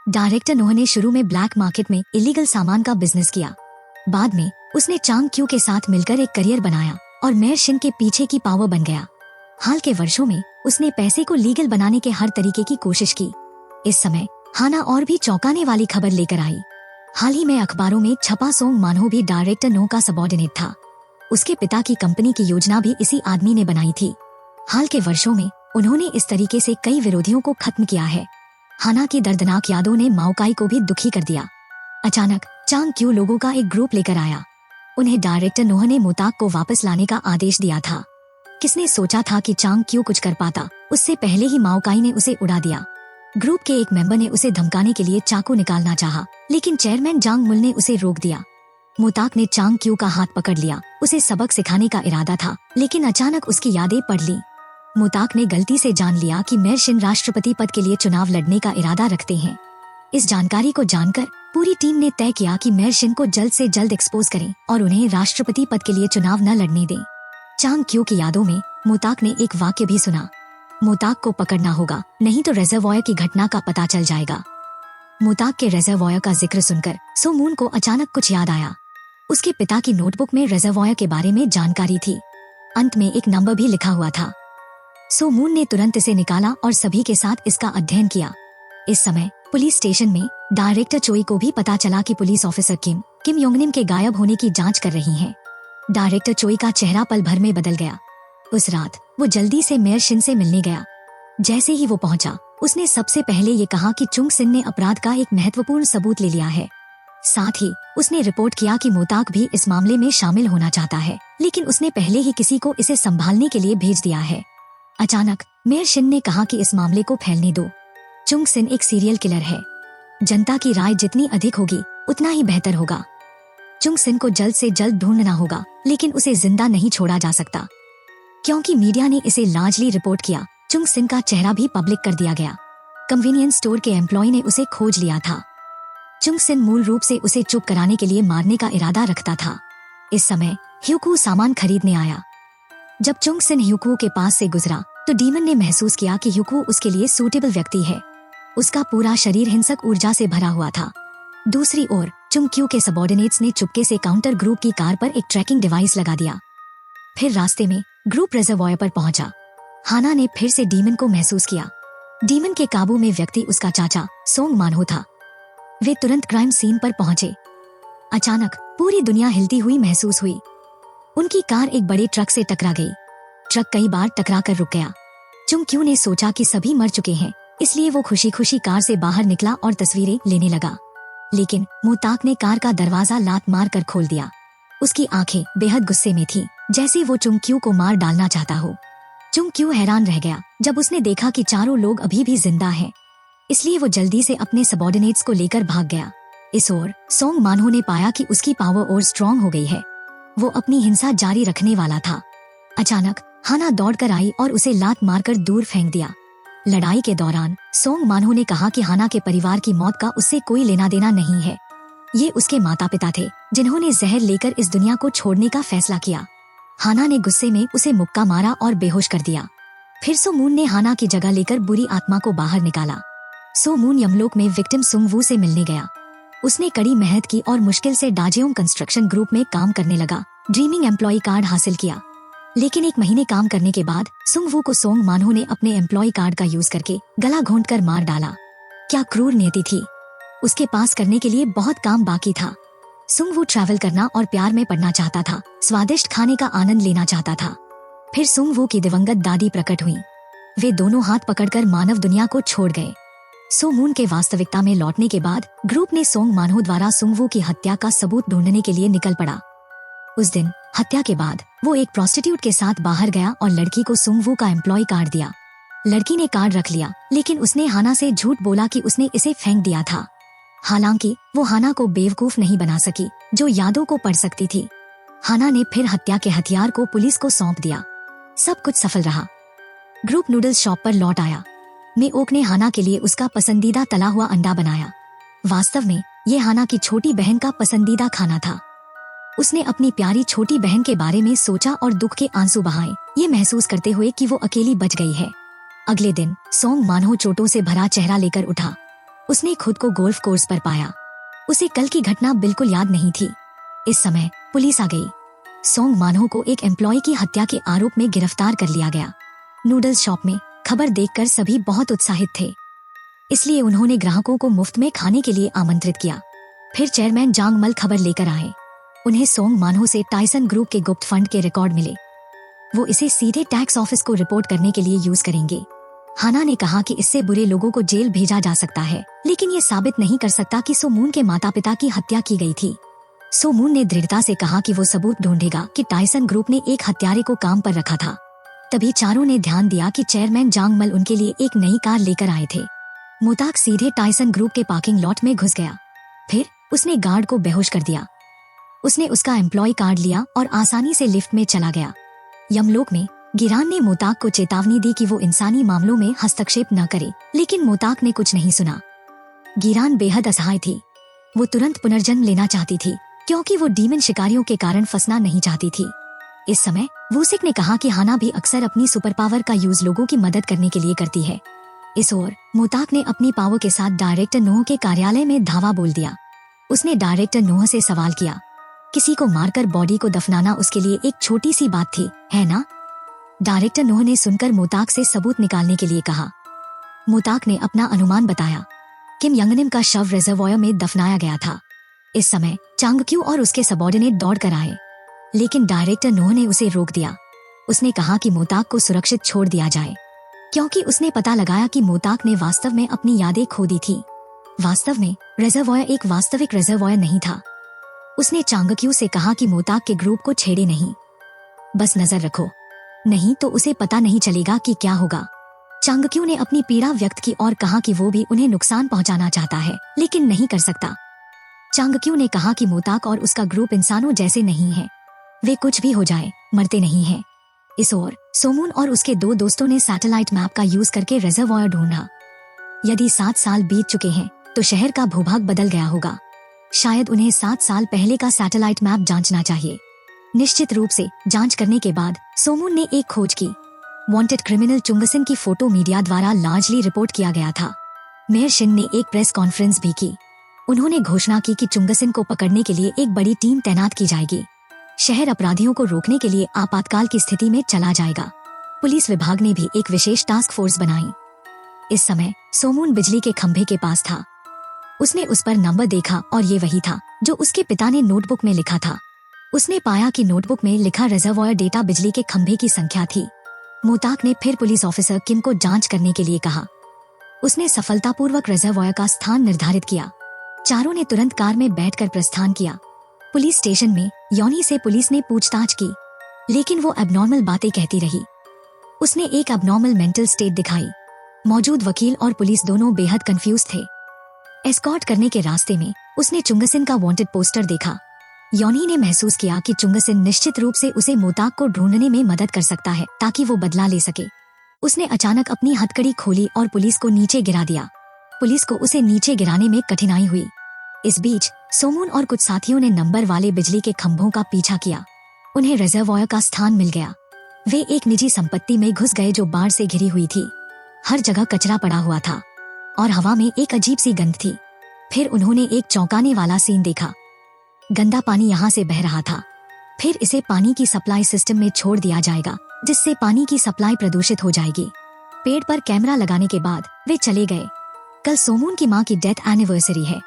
डायरेक्टर नोह ने शुरू में ब्लैक मार्केट में इलीगल सामान का बिजनेस किया। बाद में उसने चांग क्यू के साथ मिलकर एक करियर बनाया और मेयर शिन के पीछे की पावर बन गया। हाल के वर्षों में उसने पैसे को लीगल बनाने के हर तरीके की कोशिश की। इस समय हाना और भी चौंकाने वाली खबर लेकर आई। हाल ही में अखबारों में छपा सोंग मानहो भी डायरेक्टर नोह का सबॉर्डिनेट था। उसके पिता की कंपनी की योजना भी इसी आदमी ने बनाई थी। हाल के वर्षों में उन्होंने इस तरीके से कई विरोधियों को खत्म किया है। हाना की दर्दनाक यादों ने माओकाई को भी दुखी कर दिया। अचानक चांग क्यू लोगों का एक ग्रुप लेकर आया। उन्हें डायरेक्टर नोह ने मोताक को वापस लाने का आदेश दिया था। किसने सोचा था कि चांग क्यू कुछ कर पाता? उससे पहले ही माओकाई ने उसे उड़ा दिया। ग्रुप के एक मेंबर ने उसे धमकाने के लिए चाकू निकालना चाहा, लेकिन चेयरमैन जांग मुल ने उसे रोक दिया। मोताक ने चांग क्यू का हाथ पकड़ लिया। उसे सबक सिखाने का इरादा था, लेकिन अचानक उसकी यादें पढ़ ली। मोताक ने गलती से जान लिया कि मेयर शिन राष्ट्रपति पद के लिए चुनाव लड़ने का इरादा रखते हैं। इस जानकारी को जानकर पूरी टीम ने तय किया कि मेयर शिन को जल्द से जल्द एक्सपोज करें और उन्हें राष्ट्रपति पद के लिए चुनाव न लड़ने दें। चांग क्यू की यादों में मोताक ने एक वाक्य भी सुना, मोताक को पकड़ना होगा, नहीं तो रिजर्वॉयर की घटना का पता चल जाएगा। मोताक के रिजर्वॉयर का जिक्र सुनकर सो मून को अचानक कुछ याद आया। उसके पिता की नोटबुक में रिजर्वॉयर के बारे में जानकारी थी। अंत में एक नंबर भी लिखा हुआ था। सो मून ने तुरंत इसे निकाला और सभी के साथ इसका अध्ययन किया। इस समय पुलिस स्टेशन में डायरेक्टर चोई को भी पता चला कि पुलिस ऑफिसर किम योंगनिम के गायब होने की जांच कर रही हैं। डायरेक्टर चोई का चेहरा पल भर में बदल गया। उस रात वो जल्दी से मेयर शिन से मिलने गया। जैसे ही वो पहुंचा, उसने सबसे पहले ये कहा कि चुंग सिन ने अपराध का एक महत्वपूर्ण सबूत ले लिया है। साथ ही उसने रिपोर्ट किया कि मोताक भी इस मामले में शामिल होना चाहता है, लेकिन उसने पहले ही किसी को इसे संभालने के लिए भेज दिया है। अचानक मेयर शिन ने कहा कि इस मामले को फैलने दो। चुंग सिन एक सीरियल किलर है। जनता की राय जितनी अधिक होगी उतना ही बेहतर होगा। चुंग सिन को जल्द से जल्द ढूंढना होगा, लेकिन उसे जिंदा नहीं छोड़ा जा सकता। क्योंकि मीडिया ने इसे लार्जली रिपोर्ट किया, चुंग सिन का चेहरा भी पब्लिक कर दिया गया। कन्वीनियंस स्टोर के एम्प्लॉय ने उसे खोज लिया था। चुंग सिन मूल रूप से उसे चुप कराने के लिए मारने का इरादा रखता था। इस समय ह्यूकू सामान खरीदने आया। जब चुंग सिन ह्यूकू के पास से गुजरा तो डीमन ने महसूस किया कि ह्यूकू उसके लिए सूटेबल व्यक्ति है। उसका पूरा शरीर हिंसक ऊर्जा से भरा हुआ था। दूसरी ओर चुंग क्यू के सबॉर्डिनेट्स ने चुपके से काउंटर ग्रुप की कार पर एक ट्रैकिंग डिवाइस लगा दिया। फिर रास्ते में ग्रुप रिजर्वॉयर पर पहुंचा। हाना ने फिर से डीमन को महसूस किया। डीमन के काबू में व्यक्ति उसका चाचा सोंग मानहो था। वे तुरंत क्राइम सीन पर पहुंचे। अचानक पूरी दुनिया हिलती हुई महसूस हुई। उनकी कार एक बड़े ट्रक से टकरा गई। ट्रक कई बार टकराकर रुक गया। चुंग क्यू ने सोचा कि सभी मर चुके हैं, इसलिए वो खुशी खुशी कार से बाहर निकला और तस्वीरें लेने लगा। लेकिन मोताक ने कार का दरवाजा लात मार कर खोल दिया। उसकी आंखें बेहद गुस्से में थी, जैसे वो चुंग क्यू को मार डालना चाहता हो। चुंग क्यू हैरान रह गया जब उसने देखा कि चारों लोग अभी भी जिंदा हैं। इसलिए वो जल्दी से अपने सबॉर्डिनेट्स को लेकर भाग गया। इस ओर सोंग मानहो ने पाया कि उसकी पावर और स्ट्रॉन्ग हो गई है। वो अपनी हिंसा जारी रखने वाला था। अचानक हाना दौड़कर आई और उसे लात मारकर दूर फेंक दिया। लड़ाई के दौरान सोंग मानहो ने कहा कि हाना के परिवार की मौत का उससे कोई लेना देना नहीं है। ये उसके माता पिता थे जिन्होंने जहर लेकर इस दुनिया को छोड़ने का फैसला किया। हाना ने गुस्से में उसे मुक्का मारा और बेहोश कर दिया। फिर सो मून ने हाना की जगह लेकर बुरी आत्मा को बाहर निकाला। सो मून यमलोक में विक्टिम सुंग वू से मिलने गया। उसने कड़ी मेहनत की और मुश्किल से डाजेओंग कंस्ट्रक्शन ग्रुप में काम करने लगा। ड्रीमिंग एम्प्लॉय कार्ड हासिल किया। लेकिन 1 महीने काम करने के बाद सुंग वू को सोंग मानहो ने अपने एम्प्लॉय कार्ड का यूज करके गला घोंटकर मार डाला। क्या क्रूर नियति थी। उसके पास करने के लिए बहुत काम बाकी था। सुंग वू ट्रैवल करना और प्यार में पड़ना चाहता था, स्वादिष्ट खाने का आनंद लेना चाहता था। फिर सुंग वू की दिवंगत दादी प्रकट हुई। वे दोनों हाथ पकड़कर मानव दुनिया को छोड़ गए। सो मून के वास्तविकता में लौटने के बाद ग्रुप ने सोंग मानहो द्वारा सुंग वू की हत्या का सबूत ढूंढने के लिए निकल पड़ा। उस दिन हत्या के बाद वो एक प्रोस्टिट्यूट के साथ बाहर गया और लड़की को सुंग वू का एम्प्लॉय कार्ड दिया। लड़की ने कार्ड रख लिया, लेकिन उसने हाना से झूठ बोला कि उसने इसे फेंक दिया था। हालांकि वो हाना को बेवकूफ नहीं बना सकी, जो यादों को पढ़ सकती थी। हाना ने फिर हत्या के हथियार को पुलिस को सौंप दिया। सब कुछ सफल रहा। ग्रुप नूडल्स शॉप पर लौट आया। मेओक ने हाना के लिए उसका पसंदीदा तला हुआ अंडा बनाया। वास्तव में ये हाना की छोटी बहन का पसंदीदा खाना था। उसने अपनी प्यारी छोटी बहन के बारे में सोचा और दुख के आंसू बहाए, ये महसूस करते हुए कि वो अकेली बच गई है। अगले दिन सोंग मानहो चोटों से भरा चेहरा लेकर उठा। उसने खुद को गोल्फ कोर्स पर पाया। उसे कल की घटना बिल्कुल याद नहीं थी। इस समय पुलिस आ गई। सोंग मानहो को एक एम्प्लॉय की हत्या के आरोप में गिरफ्तार कर लिया गया। नूडल्स शॉप में खबर देखकर सभी बहुत उत्साहित थे, इसलिए उन्होंने ग्राहकों को मुफ्त में खाने के लिए आमंत्रित किया। फिर चेयरमैन जांग मल खबर लेकर आए। उन्हें सोंग मानहो से टाइसन ग्रुप के गुप्त फंड के रिकॉर्ड मिले। वो इसे सीधे टैक्स ऑफिस को रिपोर्ट करने के लिए यूज करेंगे। हाना ने कहा कि इससे बुरे लोगों को जेल भेजा जा सकता है, लेकिन ये साबित नहीं कर सकता कि सो मून के माता पिता की हत्या की गई थी। सो मून ने दृढ़ता से कहा कि वो सबूत ढूंढेगा कि टाइसन ग्रुप ने एक हत्यारे को काम पर रखा था। तभी चारों ने ध्यान दिया कि चेयरमैन जांग मल उनके लिए एक नई कार लेकर आए थे। मोताक सीधे टाइसन ग्रुप के पार्किंग लॉट में घुस गया। फिर उसने गार्ड को बेहोश कर दिया। उसने उसका एम्प्लॉय कार्ड लिया और आसानी से लिफ्ट में चला गया। यमलोक में गिरान ने मोताक को चेतावनी दी कि वो इंसानी मामलों में हस्तक्षेप न करे, लेकिन मोताक ने कुछ नहीं सुना। गिरान बेहद असहाय थी। वो तुरंत पुनर्जन्म लेना चाहती थी, क्योंकि वो डीमन शिकारियों के कारण फंसना नहीं चाहती थी। इस समय वूसिक ने कहा कि हाना भी अक्सर अपनी सुपर पावर का यूज लोगों की मदद करने के लिए करती है। इस ओर मोताक ने अपनी पावर के साथ डायरेक्टर नोह के कार्यालय में धावा बोल दिया। उसने डायरेक्टर नोह से सवाल किया, किसी को मारकर बॉडी को दफनाना उसके लिए एक छोटी सी बात थी, है ना? डायरेक्टर नोह ने सुनकर मोताक से सबूत निकालने के लिए कहा। मोताक ने अपना अनुमान बताया। किम यंगनिम का शव रिजर्वॉयर में दफनाया गया था। इस समय चांग क्यू और उसके सबॉर्डिनेट दौड़ कर आए। लेकिन डायरेक्टर नोह ने उसे रोक दिया। उसने कहा कि मोताक को सुरक्षित छोड़ दिया जाए, क्योंकि उसने पता लगाया कि मोताक ने वास्तव में अपनी यादें खो दी थी। वास्तव में रिजर्वॉयर एक वास्तविक रिजर्वॉयर नहीं था। उसने चांगक्यू से कहा कि मोताक के ग्रुप को छेड़े नहीं, बस नजर रखो, नहीं तो उसे पता नहीं चलेगा कि क्या होगा। चांगक्यू ने अपनी पीड़ा व्यक्त की और कहा कि वो भी उन्हें नुकसान पहुंचाना चाहता है, लेकिन नहीं कर सकता। चांगक्यू ने कहा कि मोताक और उसका ग्रुप इंसानों जैसे नहीं है, वे कुछ भी हो जाए मरते नहीं हैं। इस ओर सोमून और उसके 2 दोस्तों ने सैटेलाइट मैप का यूज करके रिजर्वॉयर ढूंढा। यदि 7 साल बीत चुके हैं तो शहर का भूभाग बदल गया होगा। शायद उन्हें 7 साल पहले का सैटेलाइट मैप जांचना चाहिए। निश्चित रूप से जांच करने के बाद सोमून ने एक खोज की। वांटेड क्रिमिनल चुंगसिन की फोटो मीडिया द्वारा लार्जली रिपोर्ट किया गया था। मेयर शिन ने एक प्रेस कॉन्फ्रेंस भी की। उन्होंने घोषणा की कि चुंगसिन को पकड़ने के लिए एक बड़ी टीम तैनात की जाएगी। शहर अपराधियों को रोकने के लिए आपातकाल की स्थिति में चला जाएगा। पुलिस विभाग ने भी एक विशेष टास्क फोर्स बनाई। इस समय सोमून बिजली के खंभे के पास था। उसने उस पर नंबर देखा और ये वही था जो उसके पिता ने नोटबुक में लिखा था। उसने पाया कि नोटबुक में लिखा रिजर्वॉयर डेटा बिजली के खंभे की संख्या थी। मोताक ने फिर पुलिस ऑफिसर किम को जांच करने के लिए कहा। उसने सफलतापूर्वक रिजर्वॉयर का स्थान निर्धारित किया। चारों ने तुरंत कार में बैठकर प्रस्थान किया। पुलिस स्टेशन में योनी से पुलिस ने पूछताछ की, लेकिन वो एबनॉर्मल बातें कहती रही। उसने एक एबनॉर्मल मेंटल स्टेट दिखाई। मौजूद वकील और पुलिस दोनों बेहद कंफ्यूज थे। एस्कॉर्ट करने के रास्ते में उसने चुंगसिन का वांटेड पोस्टर देखा। योनी ने महसूस किया कि चुंगसिन निश्चित रूप से उसे मोताक को ढूंढने में मदद कर सकता है ताकि वो बदला ले सके। उसने अचानक अपनी हथकड़ी खोली और पुलिस को नीचे गिरा दिया। पुलिस को उसे नीचे गिराने में कठिनाई हुई। इस बीच सोमून और कुछ साथियों ने नंबर वाले बिजली के खंभों का पीछा किया। उन्हें रिजर्वॉयर का स्थान मिल गया। वे एक निजी संपत्ति में घुस गए जो बाढ़ से घिरी हुई थी। हर जगह कचरा पड़ा हुआ था और हवा में एक अजीब सी गंध थी। फिर उन्होंने एक चौंकाने वाला सीन देखा। गंदा पानी यहाँ से बह रहा था। फिर इसे पानी की सप्लाई सिस्टम में छोड़ दिया जाएगा, जिससे पानी की सप्लाई प्रदूषित हो जाएगी। पेड़ पर कैमरा लगाने के बाद वे चले गए। कल सोमून की माँ की डेथ एनिवर्सरी है।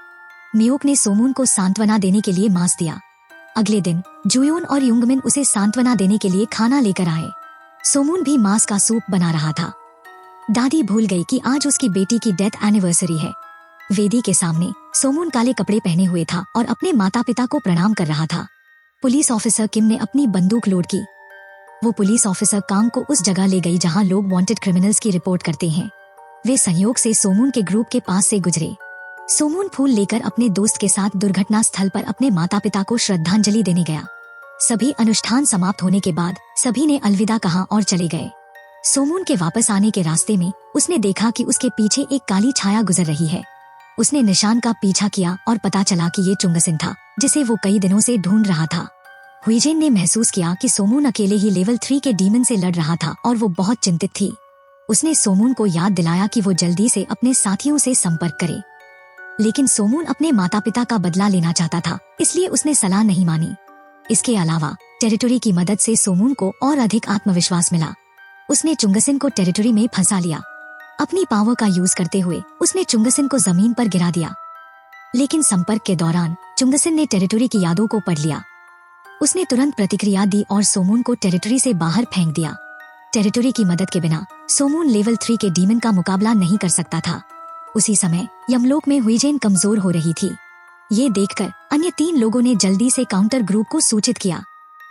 मियोक ने सोमून को सांत्वना देने के लिए मांस दिया। अगले दिन जुयोन और युंगमिन उसे सांत्वना देने के लिए खाना लेकर आए। सोमून भी मांस का सूप बना रहा था। दादी भूल गई कि आज उसकी बेटी की डेथ एनिवर्सरी है। वेदी के सामने सोमून काले कपड़े पहने हुए था और अपने माता पिता को प्रणाम कर रहा था। पुलिस ऑफिसर किम ने अपनी बंदूक लोड की। वो पुलिस ऑफिसर कांग को उस जगह ले गई जहां लोग वांटेड क्रिमिनल्स की रिपोर्ट करते हैं। वे संयोग से सोमून के ग्रुप के पास से गुजरे। सोमून फूल लेकर अपने दोस्त के साथ दुर्घटना स्थल पर अपने माता पिता को श्रद्धांजलि देने गया। सभी अनुष्ठान समाप्त होने के बाद सभी ने अलविदा कहा और चले गए। सोमून के वापस आने के रास्ते में उसने देखा कि उसके पीछे एक काली छाया गुजर रही है। उसने निशान का पीछा किया और पता चला कि ये चुंगसिन था, जिसे वो कई दिनों से ढूंढ रहा था। हुईजेन ने महसूस किया कि सोमून अकेले ही लेवल 3 के डीमन से लड़ रहा था और वो बहुत चिंतित थी। उसने सोमून को याद दिलाया कि वो जल्दी से अपने साथियों से संपर्क करे, लेकिन सोमून अपने माता पिता का बदला लेना चाहता था, इसलिए उसने सलाह नहीं मानी। इसके अलावा टेरिटरी की मदद से सोमून को और अधिक आत्मविश्वास मिला। उसने चुंगसिन को टेरिटरी में फंसा लिया। अपनी पावर का यूज करते हुए उसने चुंगसिन को जमीन पर गिरा दिया, लेकिन संपर्क के दौरान चुंगसिन ने टेरिटरी की यादों को पढ़ लिया। उसने तुरंत प्रतिक्रिया दी और सोमून को टेरिटरी से बाहर फेंक दिया। टेरिटरी की मदद के बिना सोमून लेवल 3 के डीमन का मुकाबला नहीं कर सकता था। उसी समय यमलोक में हुईजेन कमजोर हो रही थी। ये देखकर अन्य 3 लोगों ने जल्दी से काउंटर ग्रुप को सूचित किया।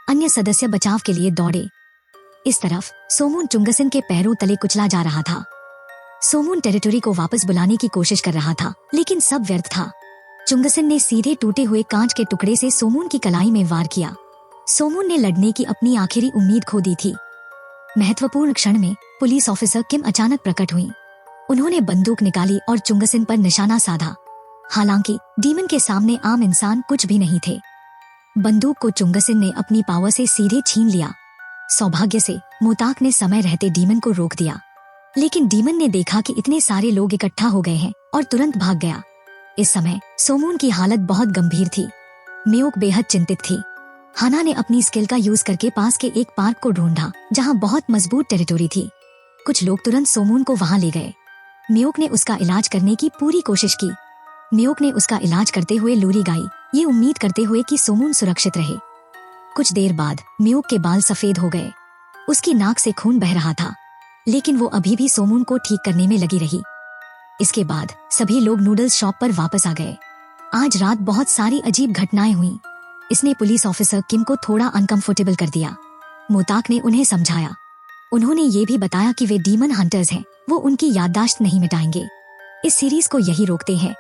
अन्य सदस्य बचाव के लिए दौड़े। इस तरफ सोमून चुंगसिन के पैरों तले कुचला जा रहा था। सोमून टेरिटरी को वापस बुलाने की कोशिश कर रहा था, लेकिन सब व्यर्थ था। चुंगसिन ने सीधे टूटे हुए कांच के टुकड़े से सोमून की कलाई में वार किया। सोमून ने लड़ने की अपनी आखिरी उम्मीद खो दी थी। महत्वपूर्ण क्षण में पुलिस ऑफिसर किम अचानक प्रकट हुई। उन्होंने बंदूक निकाली और चुंगसिन पर निशाना साधा। हालांकि डीमन के सामने आम इंसान कुछ भी नहीं थे। बंदूक को चुंगसिन ने अपनी पावर से सीधे छीन लिया। सौभाग्य से मोताक ने समय रहते डीमन को रोक दिया, लेकिन डीमन ने देखा कि इतने सारे लोग इकट्ठा हो गए हैं और तुरंत भाग गया। इस समय सोमून की हालत बहुत गंभीर थी। मियोक बेहद चिंतित थी। हाना ने अपनी स्किल का यूज करके पास के एक पार्क को ढूंढा जहां बहुत मजबूत टेरिटरी थी। कुछ लोग तुरंत सोमून को वहां ले गए। मियोक ने उसका इलाज करने की पूरी कोशिश की। मियोक ने उसका इलाज करते हुए लोरी गाई, ये उम्मीद करते हुए कि सोमून सुरक्षित रहे। कुछ देर बाद म्यूक के बाल सफेद हो गए। उसकी नाक से खून बह रहा था, लेकिन वो अभी भी सोमून को ठीक करने में लगी रही। इसके बाद सभी लोग नूडल्स शॉप पर वापस आ गए। आज रात बहुत सारी अजीब घटनाएं हुई। इसने पुलिस ऑफिसर किम को थोड़ा अनकंफर्टेबल कर दिया। मोताक ने उन्हें समझाया। उन्होंने ये भी बताया कि वे डीमन हंटर्स हैं, वो उनकी याददाश्त नहीं मिटाएंगे। इस सीरीज को यही रोकते हैं।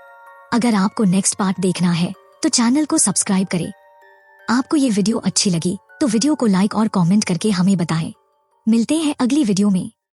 अगर आपको नेक्स्ट पार्ट देखना है तो चैनल को सब्सक्राइब करें। आपको ये वीडियो अच्छी लगी तो वीडियो को लाइक और कमेंट करके हमें बताएं। मिलते हैं अगली वीडियो में।